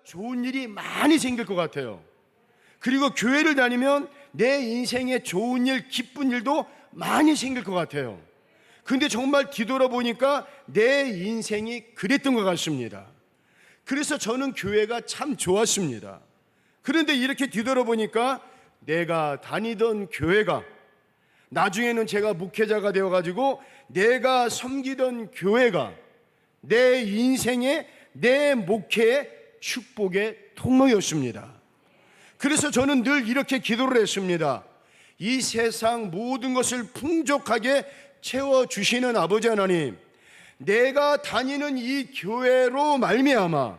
좋은 일이 많이 생길 것 같아요. 그리고 교회를 다니면 내 인생에 좋은 일, 기쁜 일도 많이 생길 것 같아요. 근데 정말 뒤돌아보니까 내 인생이 그랬던 것 같습니다. 그래서 저는 교회가 참 좋았습니다. 그런데 이렇게 뒤돌아보니까 내가 다니던 교회가, 나중에는 제가 목회자가 되어가지고 내가 섬기던 교회가 내 인생의, 내 목회의 축복의 통로였습니다. 그래서 저는 늘 이렇게 기도를 했습니다. 이 세상 모든 것을 풍족하게 채워주시는 아버지 하나님, 내가 다니는 이 교회로 말미암아,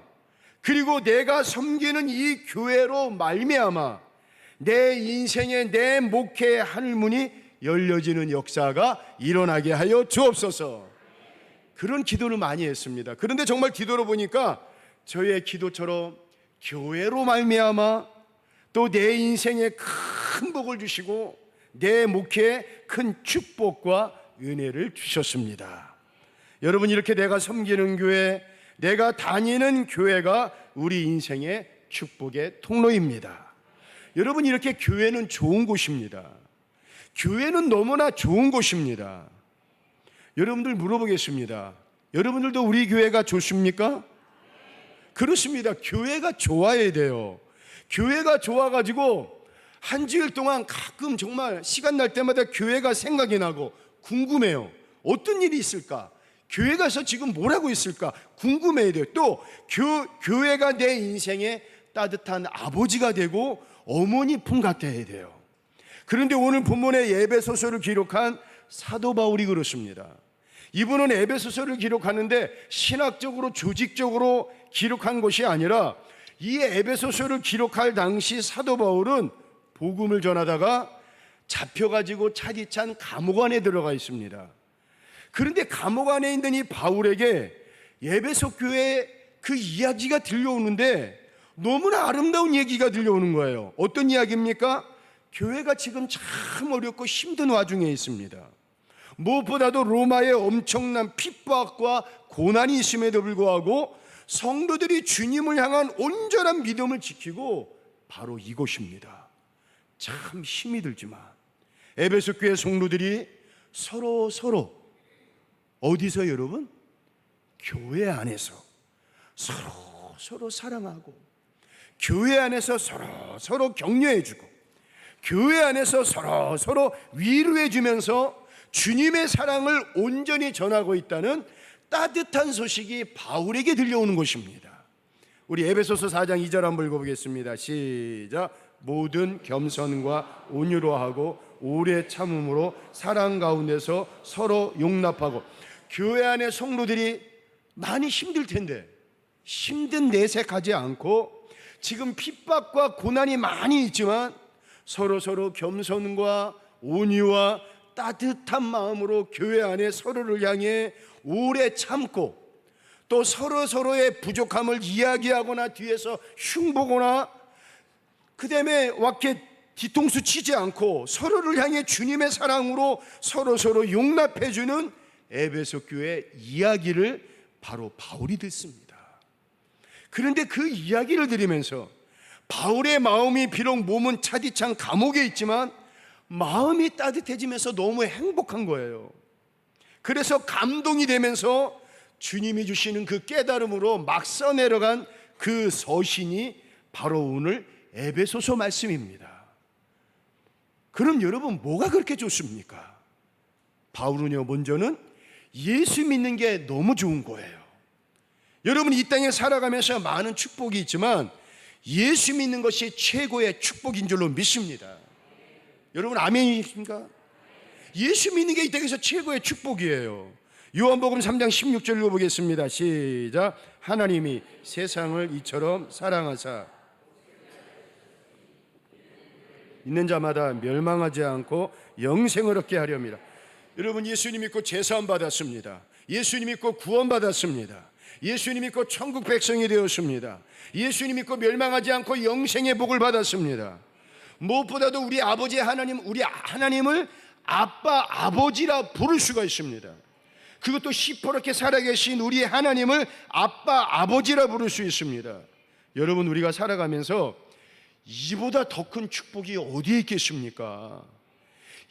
그리고 내가 섬기는 이 교회로 말미암아 내 인생의, 내 목회의 하늘문이 열려지는 역사가 일어나게 하여 주옵소서. 그런 기도를 많이 했습니다. 그런데 정말 뒤돌아보니까 저의 기도처럼 교회로 말미암아 또 내 인생에 큰 복을 주시고 내 목회에 큰 축복과 은혜를 주셨습니다. 여러분, 이렇게 내가 섬기는 교회, 내가 다니는 교회가 우리 인생의 축복의 통로입니다. 여러분, 이렇게 교회는 좋은 곳입니다. 교회는 너무나 좋은 곳입니다. 여러분들 물어보겠습니다. 여러분들도 우리 교회가 좋습니까? 그렇습니다. 교회가 좋아야 돼요. 교회가 좋아가지고 한 주일 동안 가끔 정말 시간 날 때마다 교회가 생각이 나고 궁금해요. 어떤 일이 있을까? 교회 가서 지금 뭘 하고 있을까? 궁금해야 돼요. 또 교회가 내 인생의 따뜻한 아버지가 되고 어머니 품 같아야 돼요. 그런데 오늘 본문의 에베소서를 기록한 사도 바울이 그렇습니다. 이분은 에베소서를 기록하는데 신학적으로, 조직적으로 기록한 것이 아니라 이 에베소서를 기록할 당시 사도 바울은 복음을 전하다가 잡혀가지고 차디찬 감옥 안에 들어가 있습니다. 그런데 감옥 안에 있는 이 바울에게 에베소 교회의 그 이야기가 들려오는데 너무나 아름다운 얘기가 들려오는 거예요. 어떤 이야기입니까? 교회가 지금 참 어렵고 힘든 와중에 있습니다. 무엇보다도 로마의 엄청난 핍박과 고난이 있음에도 불구하고 성도들이 주님을 향한 온전한 믿음을 지키고 바로 이곳입니다. 참 힘이 들지만 에베소 교회 성도들이 서로 어디서 여러분? 교회 안에서 서로 사랑하고, 교회 안에서 서로 격려해주고, 교회 안에서 서로 위로해주면서 주님의 사랑을 온전히 전하고 있다는 따뜻한 소식이 바울에게 들려오는 것입니다. 우리 에베소서 4장 2절 한번 읽어보겠습니다. 시작. 모든 겸손과 온유로 하고 오래 참음으로 사랑 가운데서 서로 용납하고. 교회 안에 성도들이 많이 힘들 텐데 힘든 내색하지 않고, 지금 핍박과 고난이 많이 있지만 서로 겸손과 온유와 따뜻한 마음으로 교회 안에 서로를 향해 오래 참고, 또 서로의 부족함을 이야기하거나 뒤에서 흉보거나 그 다음에 이렇게 뒤통수 치지 않고 서로를 향해 주님의 사랑으로 서로 용납해주는 에베소 교회 이야기를 바로 바울이 듣습니다. 그런데 그 이야기를 들으면서 바울의 마음이 비록 몸은 차디찬 감옥에 있지만 마음이 따뜻해지면서 너무 행복한 거예요. 그래서 감동이 되면서 주님이 주시는 그 깨달음으로 막 써내려간 그 서신이 바로 오늘 에베소서 말씀입니다. 그럼 여러분, 뭐가 그렇게 좋습니까? 바울은요, 먼저는 예수 믿는 게 너무 좋은 거예요. 여러분, 이 땅에 살아가면서 많은 축복이 있지만 예수 믿는 것이 최고의 축복인 줄로 믿습니다. 여러분, 아멘이십니까? 예수 믿는 게 이 땅에서 최고의 축복이에요. 요한복음 3장 16절 읽어보겠습니다. 시작. 하나님이 세상을 이처럼 사랑하사 있는 자마다 멸망하지 않고 영생을 얻게 하렵니다. 여러분, 예수님 믿고 제사함 받았습니다. 예수님 믿고 구원 받았습니다. 예수님 믿고 천국 백성이 되었습니다. 예수님 믿고 멸망하지 않고 영생의 복을 받았습니다. 무엇보다도 우리 아버지 하나님, 우리 하나님을 아빠, 아버지라 부를 수가 있습니다. 그것도 시퍼렇게 살아계신 우리 하나님을 아빠, 아버지라 부를 수 있습니다. 여러분, 우리가 살아가면서 이보다 더 큰 축복이 어디에 있겠습니까?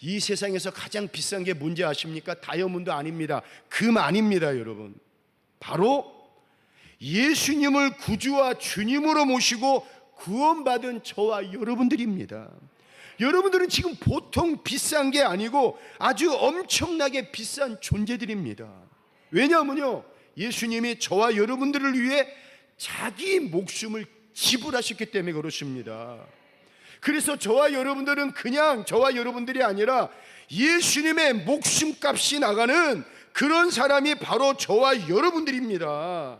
이 세상에서 가장 비싼 게 뭔지 아십니까? 다이아몬드 아닙니다. 금 아닙니다, 여러분. 바로 예수님을 구주와 주님으로 모시고 구원받은 저와 여러분들입니다. 여러분들은 지금 보통 비싼 게 아니고 아주 엄청나게 비싼 존재들입니다. 왜냐하면요, 예수님이 저와 여러분들을 위해 자기 목숨을 지불하셨기 때문에 그렇습니다. 그래서 저와 여러분들은 그냥 저와 여러분들이 아니라 예수님의 목숨값이 나가는 그런 사람이 바로 저와 여러분들입니다.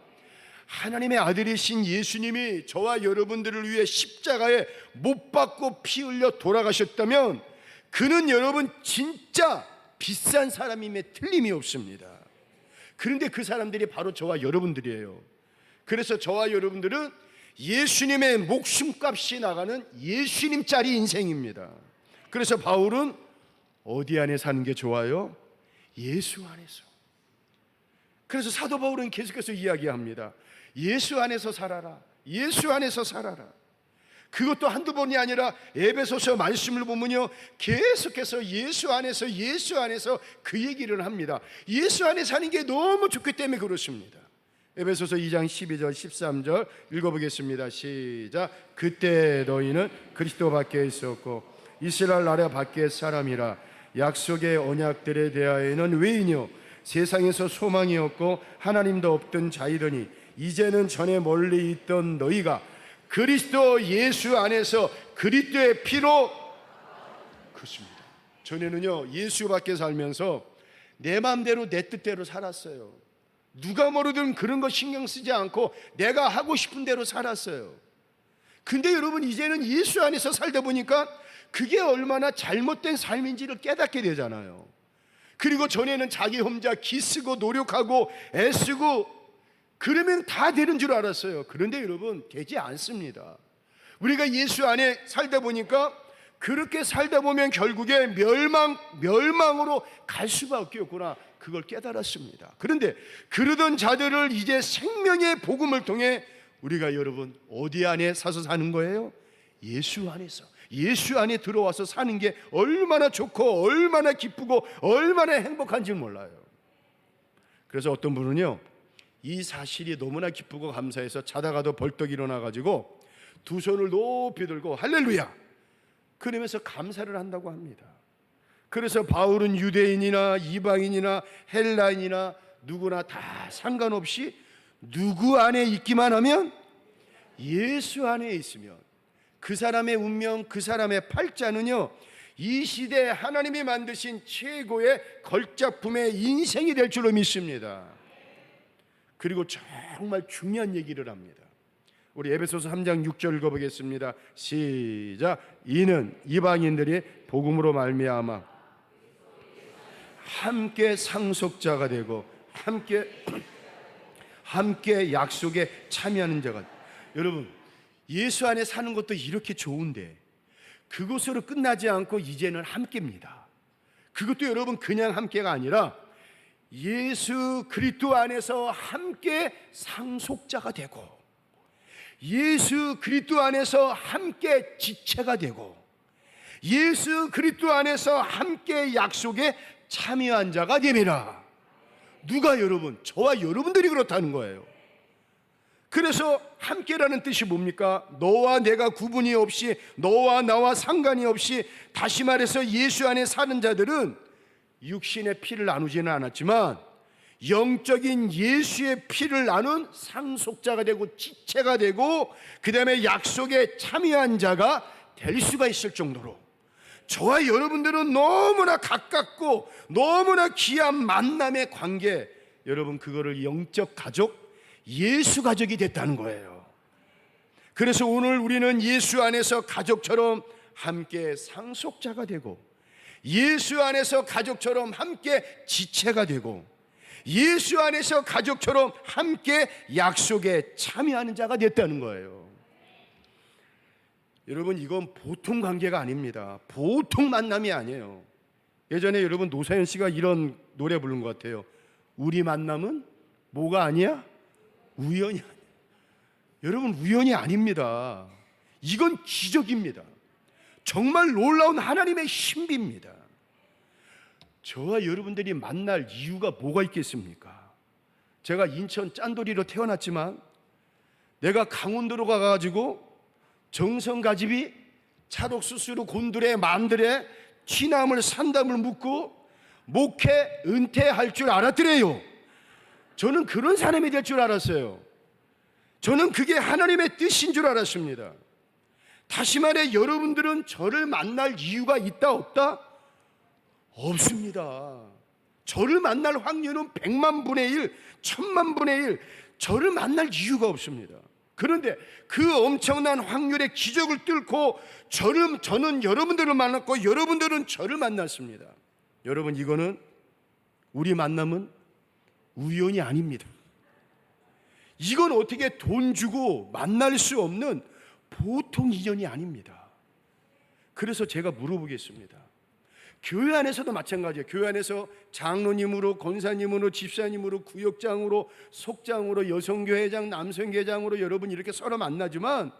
하나님의 아들이신 예수님이 저와 여러분들을 위해 십자가에 못 박고 피 흘려 돌아가셨다면 그는 여러분 진짜 비싼 사람임에 틀림이 없습니다. 그런데 그 사람들이 바로 저와 여러분들이에요. 그래서 저와 여러분들은 예수님의 목숨값이 나가는 예수님짜리 인생입니다. 그래서 바울은 어디 안에 사는 게 좋아요? 예수 안에서. 그래서 사도 바울은 계속해서 이야기합니다. 예수 안에서 살아라. 예수 안에서 살아라. 그것도 한두 번이 아니라 에베소서 말씀을 보면요, 계속해서 예수 안에서 그 얘기를 합니다. 예수 안에 사는 게 너무 좋기 때문에 그렇습니다. 에베소서 2장 12절 13절 읽어보겠습니다. 시작. 그때 너희는 그리스도 밖에 있었고 이스라엘 나라 밖의 사람이라. 약속의 언약들에 대하여는 외인이요 세상에서 소망이 없고 하나님도 없던 자이더니 이제는 전에 멀리 있던 너희가 그리스도 예수 안에서 그리스도의 피로. 그렇습니다. 전에는요, 예수 밖에 살면서 내 마음대로 내 뜻대로 살았어요. 누가 뭐르든 그런 거 신경 쓰지 않고 내가 하고 싶은 대로 살았어요. 근데 여러분, 이제는 예수 안에서 살다 보니까 그게 얼마나 잘못된 삶인지를 깨닫게 되잖아요. 그리고 전에는 자기 혼자 기쓰고 노력하고 애쓰고 그러면 다 되는 줄 알았어요. 그런데 여러분, 되지 않습니다. 우리가 예수 안에 살다 보니까 그렇게 살다 보면 결국에 멸망으로 갈 수밖에 없구나, 그걸 깨달았습니다. 그런데 그러던 자들을 이제 생명의 복음을 통해 우리가 여러분 어디 안에 사서 사는 거예요? 예수 안에서. 예수 안에 들어와서 사는 게 얼마나 좋고 얼마나 기쁘고 얼마나 행복한지 몰라요. 그래서 어떤 분은요, 이 사실이 너무나 기쁘고 감사해서 자다가도 벌떡 일어나가지고 두 손을 높이 들고 할렐루야 그러면서 감사를 한다고 합니다. 그래서 바울은 유대인이나 이방인이나 헬라인이나 누구나 다 상관없이 누구 안에 있기만 하면, 예수 안에 있으면 그 사람의 운명, 그 사람의 팔자는요, 이 시대에 하나님이 만드신 최고의 걸작품의 인생이 될 줄로 믿습니다. 그리고 정말 중요한 얘기를 합니다. 우리 에베소서 3장 6절 읽어보겠습니다. 시작. 이는 이방인들이 복음으로 말미암아 함께 상속자가 되고 함께 약속에 참여하는 자가. 여러분, 예수 안에 사는 것도 이렇게 좋은데 그것으로 끝나지 않고 이제는 함께입니다. 그것도 여러분 그냥 함께가 아니라 예수 그리스도 안에서 함께 상속자가 되고 예수 그리스도 안에서 함께 지체가 되고 예수 그리스도 안에서 함께 약속에 참여한 자가 됩니다. 누가? 여러분, 저와 여러분들이 그렇다는 거예요. 그래서 함께라는 뜻이 뭡니까? 너와 내가 구분이 없이, 너와 나와 상관이 없이, 다시 말해서 예수 안에 사는 자들은 육신의 피를 나누지는 않았지만 영적인 예수의 피를 나눈 상속자가 되고 지체가 되고 그 다음에 약속에 참여한 자가 될 수가 있을 정도로 저와 여러분들은 너무나 가깝고 너무나 귀한 만남의 관계, 여러분 그거를 영적 가족, 예수 가족이 됐다는 거예요. 그래서 오늘 우리는 예수 안에서 가족처럼 함께 상속자가 되고 예수 안에서 가족처럼 함께 지체가 되고 예수 안에서 가족처럼 함께 약속에 참여하는 자가 됐다는 거예요. 여러분, 이건 보통 관계가 아닙니다. 보통 만남이 아니에요. 예전에 여러분 노사연 씨가 이런 노래 부른 것 같아요. 우리 만남은 뭐가 아니야? 우연이 아니야. 여러분, 우연이 아닙니다. 이건 기적입니다. 정말 놀라운 하나님의 신비입니다. 저와 여러분들이 만날 이유가 뭐가 있겠습니까? 제가 인천 짠돌이로 태어났지만 내가 강원도로 가가지고 정성가집이 찰옥수수로 곤드레 만드레 취나물 산담을 묻고 목회 은퇴할 줄 알았더래요. 저는 그런 사람이 될 줄 알았어요. 저는 그게 하나님의 뜻인 줄 알았습니다. 다시 말해, 여러분들은 저를 만날 이유가 있다 없다? 없습니다. 저를 만날 확률은 100만 분의 1, 1000만 분의 1, 저를 만날 이유가 없습니다. 그런데 그 엄청난 확률의 기적을 뚫고 저는 여러분들을 만났고 여러분들은 저를 만났습니다. 여러분, 이거는, 우리 만남은 우연이 아닙니다. 이건 어떻게 돈 주고 만날 수 없는 보통 인연이 아닙니다. 그래서 제가 물어보겠습니다. 교회 안에서도 마찬가지예요. 교회 안에서 장로님으로, 권사님으로, 집사님으로, 구역장으로, 속장으로, 여성교회장, 남성교회장으로 여러분 이렇게 서로 만나지만,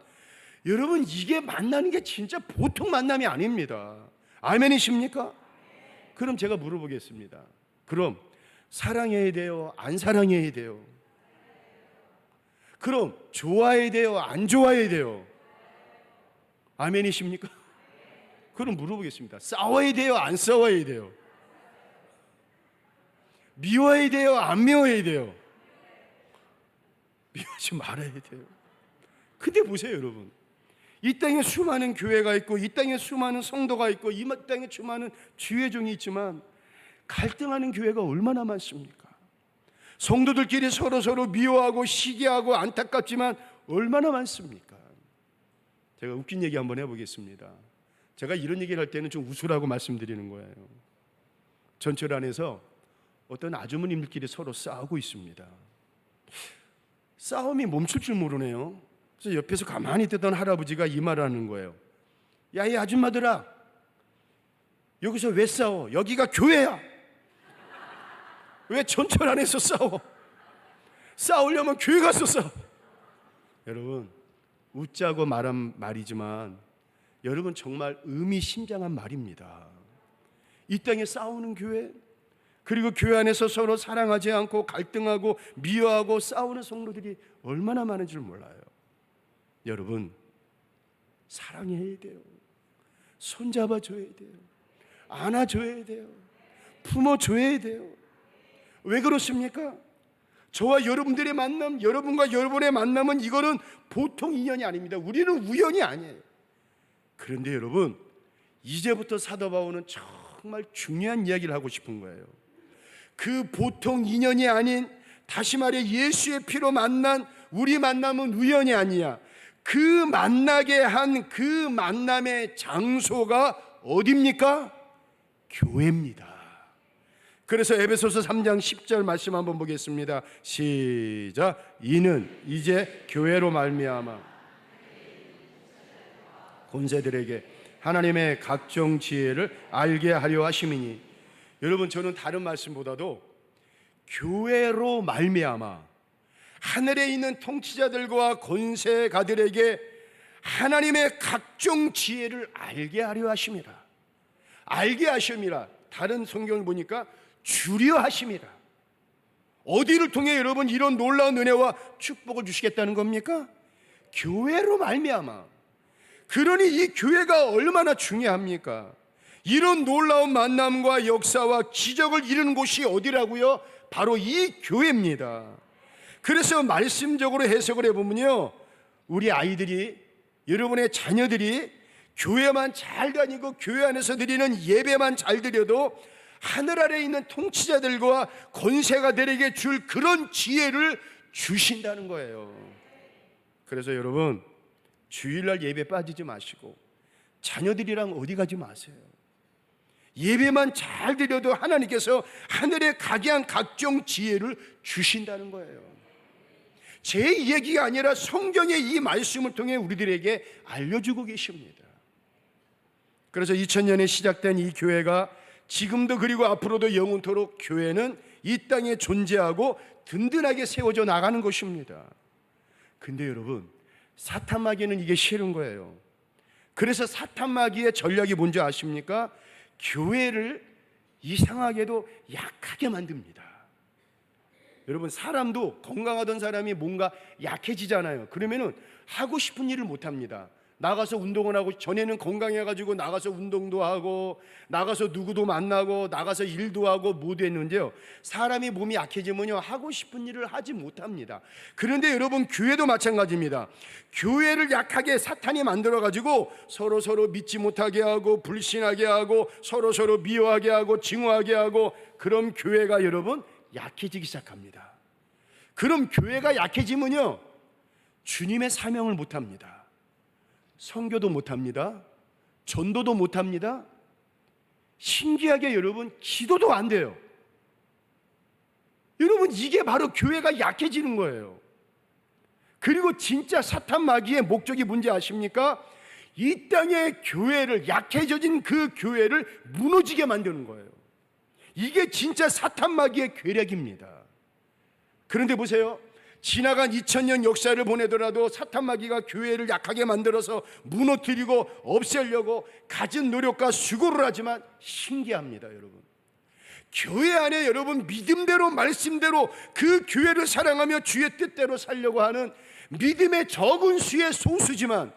여러분, 이게 만나는 게 진짜 보통 만남이 아닙니다. 아멘이십니까? 그럼 제가 물어보겠습니다. 그럼 사랑해야 돼요? 안 사랑해야 돼요? 그럼 좋아해야 돼요? 안 좋아해야 돼요? 아멘이십니까? 그럼 물어보겠습니다. 싸워야 돼요? 안 싸워야 돼요? 미워야 돼요? 안 미워야 돼요? 미워하지 말아야 돼요. 근데 보세요, 여러분. 이 땅에 수많은 교회가 있고, 이 땅에 수많은 성도가 있고, 이 땅에 수많은 주의종이 있지만 갈등하는 교회가 얼마나 많습니까? 성도들끼리 서로 미워하고 시기하고 안타깝지만 얼마나 많습니까? 제가 웃긴 얘기 한번 해보겠습니다. 제가 이런 얘기를 할 때는 좀 웃으라고 말씀드리는 거예요. 전철 안에서 어떤 아주머님들끼리 서로 싸우고 있습니다. 싸움이 멈출 줄 모르네요. 그래서 옆에서 가만히 있던 할아버지가 이 말을 하는 거예요. 야, 이 아줌마들아, 여기서 왜 싸워? 여기가 교회야. 왜 전철 안에서 싸워? 싸우려면 교회 가서 싸워. 여러분, 웃자고 말한 말이지만 여러분, 정말 의미심장한 말입니다. 이 땅에 싸우는 교회, 그리고 교회 안에서 서로 사랑하지 않고 갈등하고 미워하고 싸우는 성도들이 얼마나 많은 줄 몰라요. 여러분, 사랑해야 돼요. 손잡아줘야 돼요. 안아줘야 돼요. 품어줘야 돼요. 왜 그렇습니까? 저와 여러분들의 만남, 여러분과 여러분의 만남은 이거는 보통 인연이 아닙니다. 우리는 우연이 아니에요. 그런데 여러분, 이제부터 사도 바울은 정말 중요한 이야기를 하고 싶은 거예요. 그 보통 인연이 아닌, 다시 말해 예수의 피로 만난 우리 만남은 우연이 아니야. 그 만나게 한 그 만남의 장소가 어디입니까? 교회입니다. 그래서 에베소서 3장 10절 말씀 한번 보겠습니다. 시작. 이는 이제 교회로 말미암아 권세들에게 하나님의 각종 지혜를 알게 하려 하심이니. 여러분, 저는 다른 말씀보다도 교회로 말미암아 하늘에 있는 통치자들과 권세가들에게 하나님의 각종 지혜를 알게 하려 하심이라. 알게 하심이라. 다른 성경을 보니까 주려 하심이라. 어디를 통해 여러분 이런 놀라운 은혜와 축복을 주시겠다는 겁니까? 교회로 말미암아. 그러니 이 교회가 얼마나 중요합니까? 이런 놀라운 만남과 역사와 기적을 이루는 곳이 어디라고요? 바로 이 교회입니다. 그래서 말씀적으로 해석을 해보면요, 우리 아이들이, 여러분의 자녀들이 교회만 잘 다니고 교회 안에서 드리는 예배만 잘 드려도 하늘 아래에 있는 통치자들과 권세가들에게 줄 그런 지혜를 주신다는 거예요. 그래서 여러분, 주일날 예배 빠지지 마시고 자녀들이랑 어디 가지 마세요. 예배만 잘 드려도 하나님께서 하늘에 각양 각종 지혜를 주신다는 거예요. 제 얘기가 아니라 성경의 이 말씀을 통해 우리들에게 알려주고 계십니다. 그래서 2000년에 시작된 이 교회가 지금도 그리고 앞으로도 영원토록 교회는 이 땅에 존재하고 든든하게 세워져 나가는 것입니다. 근데 여러분, 사탄마귀는 이게 싫은 거예요. 그래서 사탄마귀의 전략이 뭔지 아십니까? 교회를 이상하게도 약하게 만듭니다. 여러분, 사람도 건강하던 사람이 뭔가 약해지잖아요. 그러면은 하고 싶은 일을 못 합니다. 나가서 운동을 하고, 전에는 건강해가지고 나가서 운동도 하고 나가서 누구도 만나고 나가서 일도 하고 모두 했는데요, 사람이 몸이 약해지면요 하고 싶은 일을 하지 못합니다. 그런데 여러분, 교회도 마찬가지입니다. 교회를 약하게 사탄이 만들어가지고 서로 믿지 못하게 하고 불신하게 하고 서로 미워하게 하고 증오하게 하고, 그럼 교회가 여러분 약해지기 시작합니다. 그럼 교회가 약해지면요 주님의 사명을 못합니다. 선교도 못합니다. 전도도 못합니다. 신기하게 여러분, 기도도 안 돼요. 여러분, 이게 바로 교회가 약해지는 거예요. 그리고 진짜 사탄 마귀의 목적이 뭔지 아십니까? 이 땅의 교회를, 약해져진 그 교회를 무너지게 만드는 거예요. 이게 진짜 사탄 마귀의 계략입니다. 그런데 보세요, 지나간 2000년 역사를 보내더라도 사탄 마귀가 교회를 약하게 만들어서 무너뜨리고 없애려고 가진 노력과 수고를 하지만 신기합니다. 여러분, 교회 안에 여러분 믿음대로 말씀대로 그 교회를 사랑하며 주의 뜻대로 살려고 하는 믿음의 적은 수의 소수지만,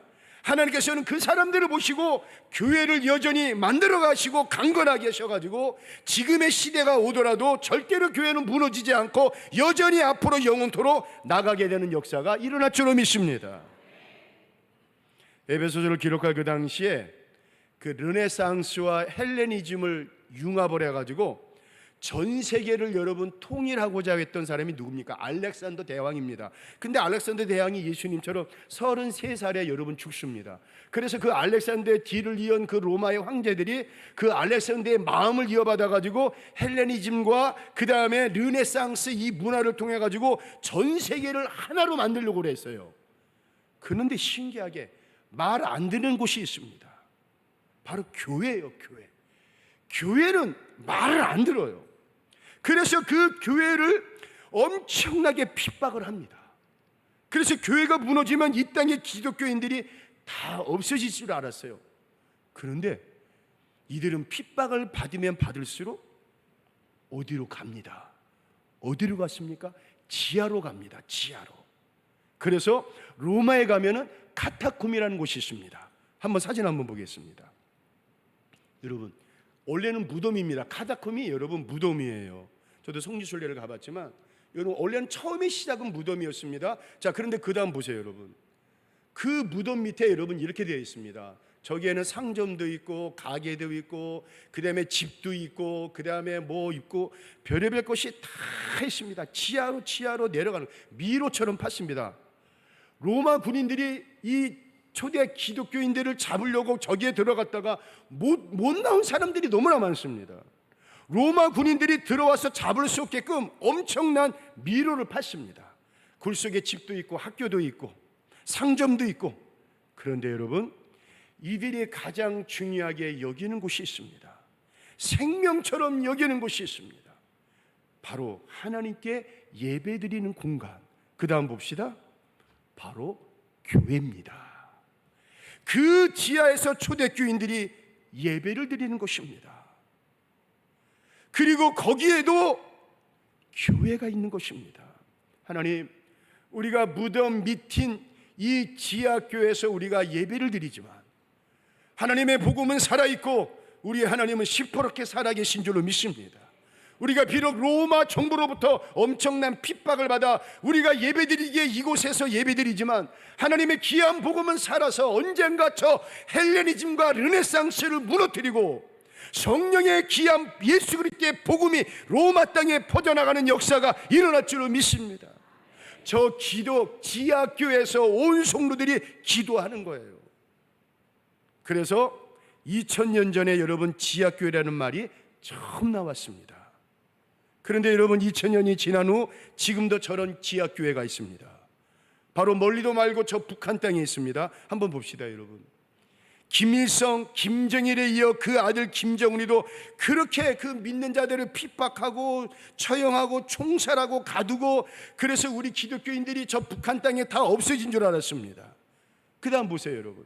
하나님께서는 그 사람들을 보시고 교회를 여전히 만들어 가시고 강건하게 하셔가지고 지금의 시대가 오더라도 절대로 교회는 무너지지 않고 여전히 앞으로 영원토록 나가게 되는 역사가 일어날 줄로 믿습니다. 에베소서를 기록할 그 당시에 그 르네상스와 헬레니즘을 융합을 해가지고 전 세계를 여러분 통일하고자 했던 사람이 누굽니까? 알렉산더 대왕입니다. 근데 알렉산더 대왕이 예수님처럼 33살에 여러분 죽습니다. 그래서 그 알렉산더의 뒤를 이은 그 로마의 황제들이 그 알렉산더의 마음을 이어받아 가지고 헬레니즘과 그 다음에 르네상스 이 문화를 통해 가지고 전 세계를 하나로 만들려고 했어요. 그런데 신기하게 말 안 듣는 곳이 있습니다. 바로 교회예요. 교회는 말을 안 들어요. 그래서 그 교회를 엄청나게 핍박을 합니다. 그래서 교회가 무너지면 이 땅의 기독교인들이 다 없어질 줄 알았어요. 그런데 이들은 핍박을 받으면 받을수록 어디로 갑니다. 어디로 갔습니까? 지하로 갑니다. 지하로. 그래서 로마에 가면은 카타콤이라는 곳이 있습니다. 한번 사진 한번 보겠습니다. 여러분, 원래는 무덤입니다. 카타콤이 여러분 무덤이에요. 저도 성지순례를 가봤지만 여러분, 원래는 처음에 시작은 무덤이었습니다. 자, 그런데 그 다음 보세요. 여러분, 그 무덤 밑에 여러분 이렇게 되어 있습니다. 저기에는 상점도 있고 가게도 있고 그 다음에 집도 있고 그 다음에 뭐 있고 별의별 것이 다 있습니다. 지하로 내려가는 미로처럼 팠습니다. 로마 군인들이 이 초대 기독교인들을 잡으려고 저기에 들어갔다가 못 나온 사람들이 너무나 많습니다. 로마 군인들이 들어와서 잡을 수 없게끔 엄청난 미로를 팠습니다. 굴 속에 집도 있고 학교도 있고 상점도 있고. 그런데 여러분, 이들이 가장 중요하게 여기는 곳이 있습니다. 생명처럼 여기는 곳이 있습니다. 바로 하나님께 예배드리는 공간. 그 다음 봅시다. 바로 교회입니다. 그 지하에서 초대교인들이 예배를 드리는 곳입니다. 그리고 거기에도 교회가 있는 것입니다. 하나님, 우리가 무덤 밑인 이 지하교회에서 우리가 예배를 드리지만 하나님의 복음은 살아있고 우리 하나님은 시퍼렇게 살아계신 줄로 믿습니다. 우리가 비록 로마 정부로부터 엄청난 핍박을 받아 우리가 예배드리기에 이곳에서 예배드리지만 하나님의 귀한 복음은 살아서 언젠가 저 헬레니즘과 르네상스를 무너뜨리고 성령의 귀한 예수 그리스도의 복음이 로마 땅에 퍼져나가는 역사가 일어날 줄로 믿습니다. 저 지하교회에서 온 성도들이 기도하는 거예요. 그래서 2000년 전에 여러분 지하교회라는 말이 처음 나왔습니다. 그런데 여러분, 2000년이 지난 후 지금도 저런 지하교회가 있습니다. 바로 멀리도 말고 저 북한 땅에 있습니다. 한번 봅시다. 여러분, 김일성, 김정일에 이어 그 아들 김정은이도 그렇게 그 믿는 자들을 핍박하고 처형하고 총살하고 가두고, 그래서 우리 기독교인들이 저 북한 땅에 다 없어진 줄 알았습니다. 그 다음 보세요 여러분.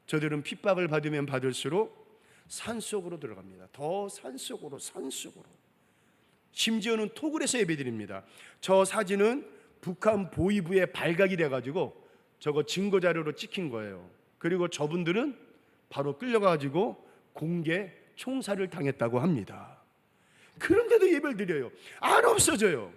저들은 핍박을 받으면 받을수록 산속으로 들어갑니다. 더 산속으로. 심지어는 토굴에서 예배드립니다. 저 사진은 북한 보위부에 발각이 돼가지고 저거 증거자료로 찍힌 거예요. 그리고 저분들은 바로 끌려가지고 공개 총살을 당했다고 합니다. 그런데도 예배를 드려요. 안 없어져요.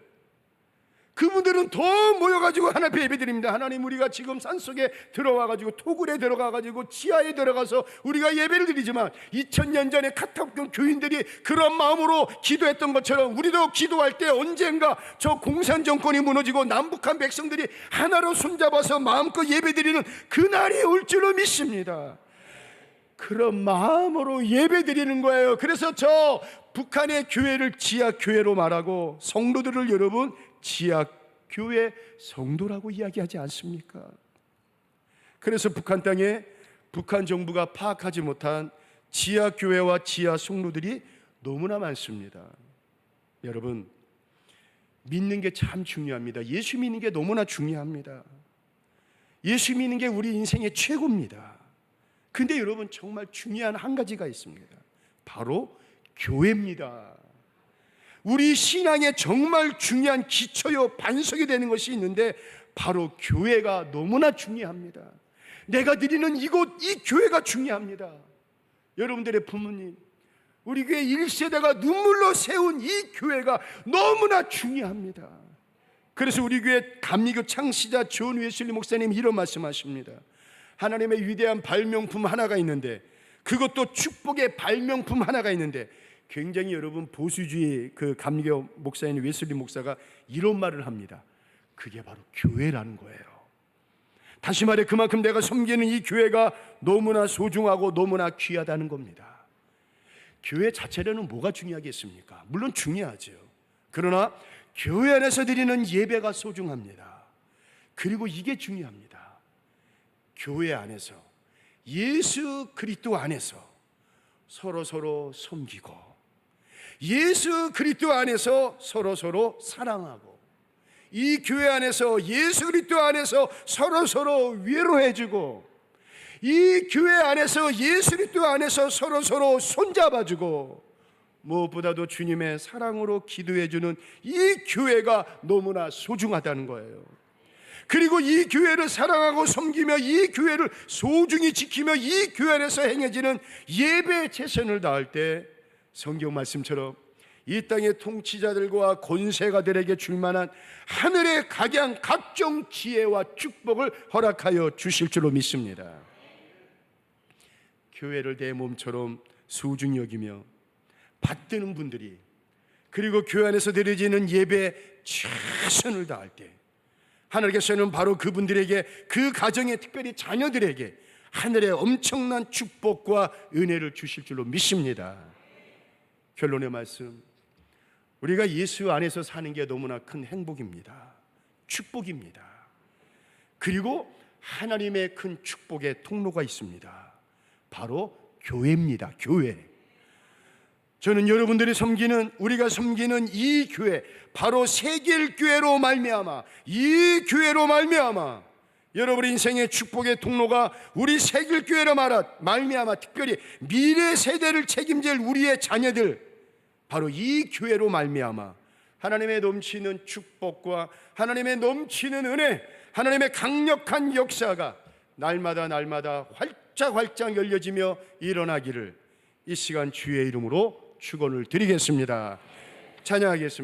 그분들은 더 모여가지고 하나님 앞에 예배드립니다. 하나님, 우리가 지금 산속에 들어와가지고 토굴에 들어가가지고 지하에 들어가서 우리가 예배를 드리지만 2000년 전에 카타콤 교인들이 그런 마음으로 기도했던 것처럼 우리도 기도할 때 언젠가 저 공산 정권이 무너지고 남북한 백성들이 하나로 손잡아서 마음껏 예배드리는 그날이 올 줄로 믿습니다. 그런 마음으로 예배드리는 거예요. 그래서 저 북한의 교회를 지하교회로 말하고 성도들을 여러분 지하교회 성도라고 이야기하지 않습니까? 그래서 북한 땅에 북한 정부가 파악하지 못한 지하교회와 지하 성도들이 너무나 많습니다. 여러분, 믿는 게 참 중요합니다. 예수 믿는 게 너무나 중요합니다. 예수 믿는 게 우리 인생의 최고입니다. 근데 여러분, 정말 중요한 한 가지가 있습니다. 바로 교회입니다. 우리 신앙에 정말 중요한 기초요 반석이 되는 것이 있는데 바로 교회가 너무나 중요합니다. 내가 드리는 이곳, 이 교회가 중요합니다. 여러분들의 부모님, 우리 교회 1세대가 눈물로 세운 이 교회가 너무나 중요합니다. 그래서 우리 교회 감리교 창시자 존 웨슬리 목사님 이런 말씀하십니다. 하나님의 위대한 발명품 하나가 있는데, 그것도 축복의 발명품 하나가 있는데, 굉장히 여러분 보수주의 그 감리교 목사인 웨슬리 목사가 이런 말을 합니다. 그게 바로 교회라는 거예요. 다시 말해 그만큼 내가 섬기는 이 교회가 너무나 소중하고 너무나 귀하다는 겁니다. 교회 자체로는 뭐가 중요하겠습니까? 물론 중요하죠. 그러나 교회 안에서 드리는 예배가 소중합니다. 그리고 이게 중요합니다. 교회 안에서, 예수 그리스도 안에서 서로 섬기고, 예수 그리스도 안에서 서로 사랑하고, 이 교회 안에서 예수 그리스도 안에서 서로 위로해주고, 이 교회 안에서 예수 그리스도 안에서 서로 손잡아주고, 무엇보다도 주님의 사랑으로 기도해주는 이 교회가 너무나 소중하다는 거예요. 그리고 이 교회를 사랑하고 섬기며 이 교회를 소중히 지키며 이 교회 안에서 행해지는 예배 최선을 다할 때 성경 말씀처럼 이 땅의 통치자들과 권세가들에게 줄 만한 하늘의 각양 각종 지혜와 축복을 허락하여 주실 줄로 믿습니다. 교회를 내 몸처럼 소중히 여기며 받드는 분들이, 그리고 교회 안에서 드려지는 예배에 최선을 다할 때 하나님께서는 바로 그분들에게, 그 가정의 특별히 자녀들에게 하늘의 엄청난 축복과 은혜를 주실 줄로 믿습니다. 결론의 말씀, 우리가 예수 안에서 사는 게 너무나 큰 행복입니다. 축복입니다. 그리고 하나님의 큰 축복의 통로가 있습니다. 바로 교회입니다. 교회. 저는 여러분들이 섬기는, 우리가 섬기는 이 교회, 바로 세길교회로 말미암아, 이 교회로 말미암아 여러분의 인생의 축복의 통로가 우리 세길교회로 말미암아 특별히 미래 세대를 책임질 우리의 자녀들, 바로 이 교회로 말미암아 하나님의 넘치는 축복과 하나님의 넘치는 은혜, 하나님의 강력한 역사가 날마다 활짝 열려지며 일어나기를 이 시간 주의 이름으로 축원을 드리겠습니다. 찬양하겠습니다.